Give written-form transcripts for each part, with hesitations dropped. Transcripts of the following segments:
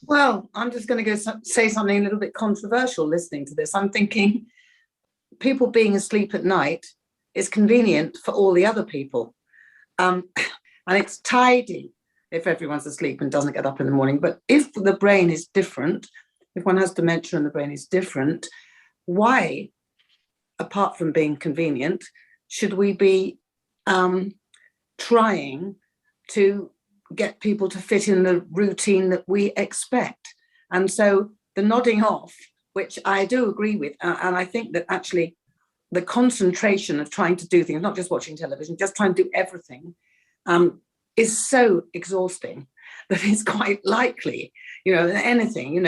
Well, I'm just going to say something a little bit controversial listening to this. I'm thinking people being asleep at night is convenient for all the other people. And it's tidy if everyone's asleep and doesn't get up in the morning. But if the brain is different, if one has dementia and the brain is different, why, apart from being convenient, should we be trying to get people to fit in the routine that we expect? And so the nodding off, which I do agree with, and I think that actually the concentration of trying to do things, not just watching television, just trying to do everything, is so exhausting that it's quite likely, anything,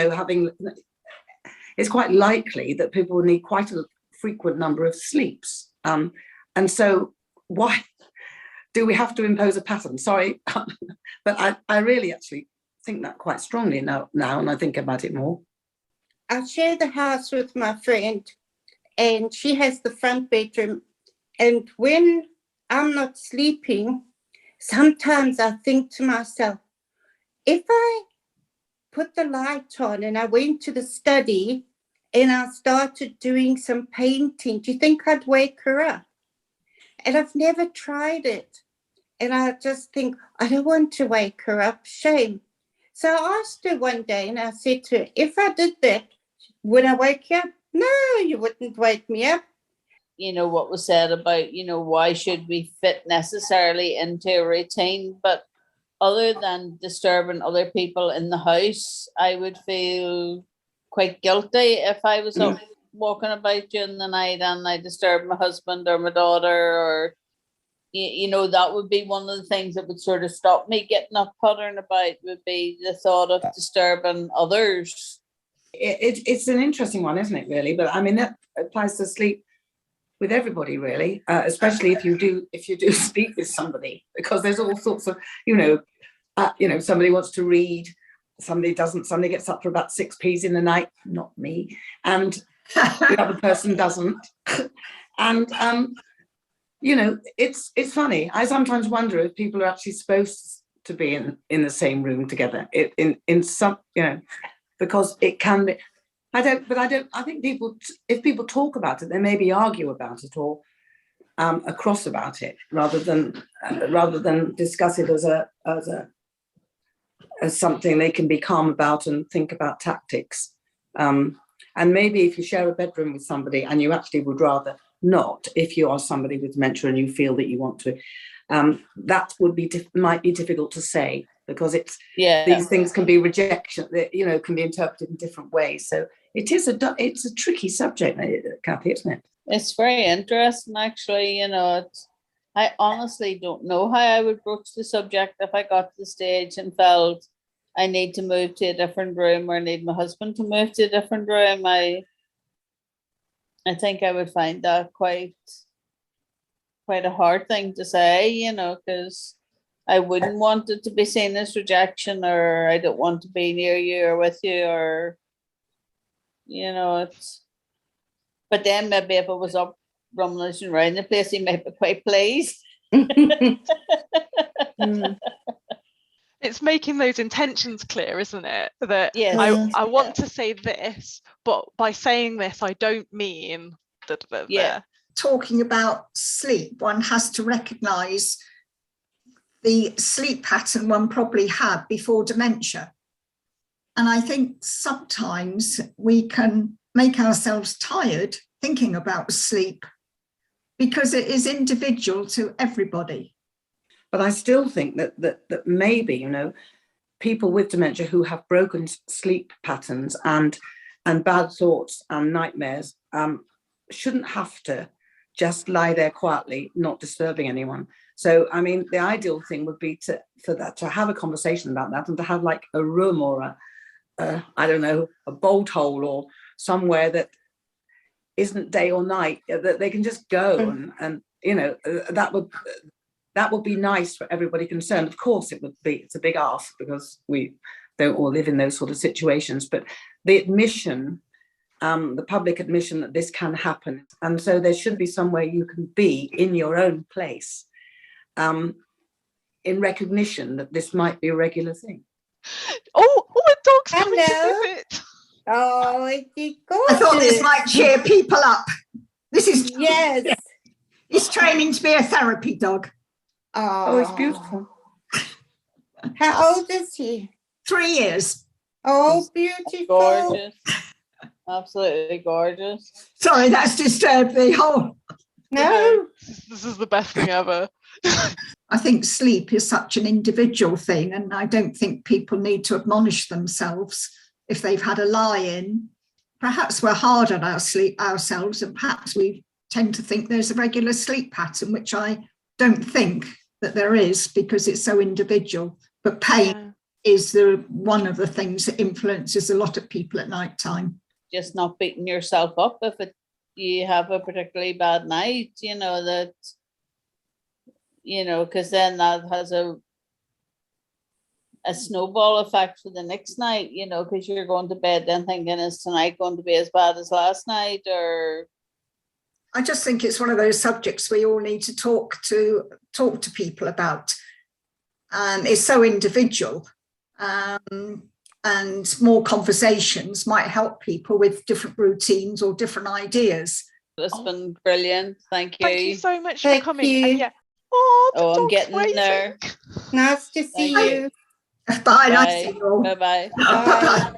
it's quite likely that people will need quite a frequent number of sleeps. And so why do we have to impose a pattern? Sorry, but I really actually think that quite strongly now, and I think about it more. I share the house with my friend, and she has the front bedroom. And when I'm not sleeping, sometimes I think to myself, if I put the light on and I went to the study and I started doing some painting, do you think I'd wake her up? And I've never tried it. And I just think, I don't want to wake her up, shame. So I asked her one day and I said to her, if I did that, would I wake you up? No, you wouldn't wake me up. What was said about, why should we fit necessarily into a routine? But other than disturbing other people in the house, I would feel quite guilty if I was up walking about during the night and I disturbed my husband or my daughter, or, that would be one of the things that would sort of stop me getting up puttering about, would be the thought of disturbing others. It's an interesting one, isn't it, really? But I mean, that applies to sleep with everybody, really, especially if you do sleep with somebody, because there's all sorts of, somebody wants to read, somebody doesn't, somebody gets up for about 6 P's in the night, not me, and the other person doesn't. And, it's funny. I sometimes wonder if people are actually supposed to be in the same room together, in some, because it can be. I think if people talk about it, they maybe argue about it or across about it, rather than discuss it as something they can be calm about and think about tactics. And maybe if you share a bedroom with somebody and you actually would rather not, if you are somebody with dementia and you feel that you want to, that might be difficult to say, because these things can be rejection, can be interpreted in different ways. So it's a tricky subject, Kathy, isn't it? It's very interesting, actually. I honestly don't know how I would broach the subject if I got to the stage and felt I need to move to a different room, or need my husband to move to a different room. I think I would find that quite a hard thing to say, because I wouldn't want it to be seen as rejection, or I don't want to be near you or with you, or, it's. But then maybe if I was up rummaging around the place, he might be quite pleased. It's making those intentions clear, isn't it? That yes. I want to say this, but by saying this, I don't mean that. Yeah. Talking about sleep, one has to recognise the sleep pattern one probably had before dementia. And I think sometimes we can make ourselves tired thinking about sleep, because it is individual to everybody. But I still think that maybe, people with dementia who have broken sleep patterns and bad thoughts and nightmares shouldn't have to just lie there quietly, not disturbing anyone. So, I mean, the ideal thing would be to have a conversation about that, and to have like a room or a bolt hole or somewhere that isn't day or night, that they can just go and that would be nice for everybody concerned. Of course, it's a big ask, because we don't all live in those sort of situations, but the admission, the public admission that this can happen. And so there should be somewhere you can be in your own place, in recognition that this might be a regular thing. Oh, Oh, my dog's coming Hello. to visit. Oh, it's I thought this gorgeous. might cheer people up. This is Yes. It's training to be a therapy dog. Oh, it's beautiful. How old is he? 3 years. Oh, beautiful. Gorgeous. Absolutely gorgeous. Sorry, that's disturbed the whole. No. This is the best thing ever. I think sleep is such an individual thing, and I don't think people need to admonish themselves if they've had a lie-in. Perhaps we're hard on our sleep ourselves, and perhaps we tend to think there's a regular sleep pattern, which I don't think that there is, because it's so individual. But pain is one of the things that influences a lot of people at night time. Just not beating yourself up if you have a particularly bad night, because then that has a snowball effect for the next night, because you're going to bed then thinking, is tonight going to be as bad as last night? Or I just think it's one of those subjects we all need to talk to people about. It's so individual, and more conversations might help people with different routines or different ideas. it's been brilliant. Thank you. Thank you so much Thank for coming. you. And yeah, the I'm dog's getting waiting. there. Nice to see Thank you. Bye. Nice Bye. to see you all. Bye-bye. Bye. Bye.